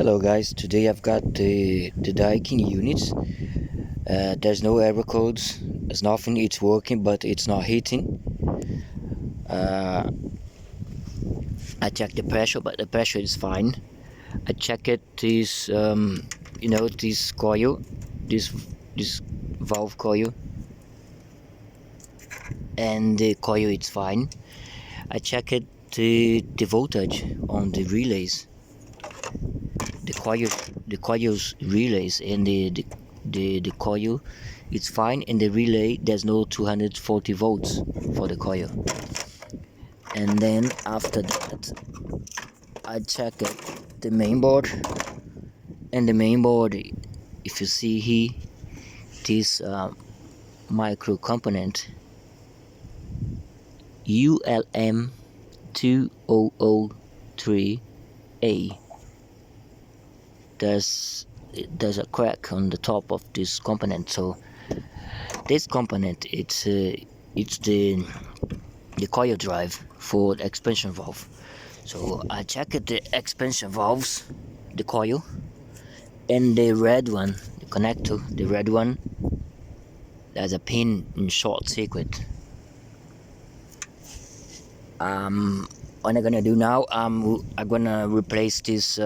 Hello guys, today I've got the Daikin units. There's no error codes, there's nothing, it's working but it's not heating. I checked the pressure, but the pressure is fine. I checked this this coil, this valve coil, and the coil is fine. I checked the voltage on the relays, the coil's relays, and the coil it's fine. In the relay there's no 240 volts for the coil. And then after that I checked the main board, and the main board, if you see here, this micro component ULM 2003A, there's a crack on the top of this component. So this component, it's the coil drive for the expansion valve. So I checked the expansion valves, the coil, and the red one, the connector, the red one, there's a pin in short circuit. What I'm gonna do now, I'm gonna replace this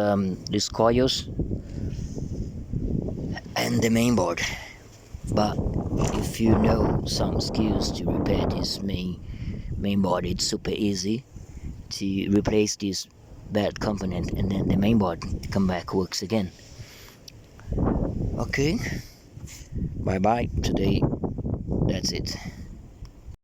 these coils and the main board. But if you know some skills to repair this main board, it's super easy to replace this bad component, and then the main board come back works again. Okay, bye bye. Today that's it.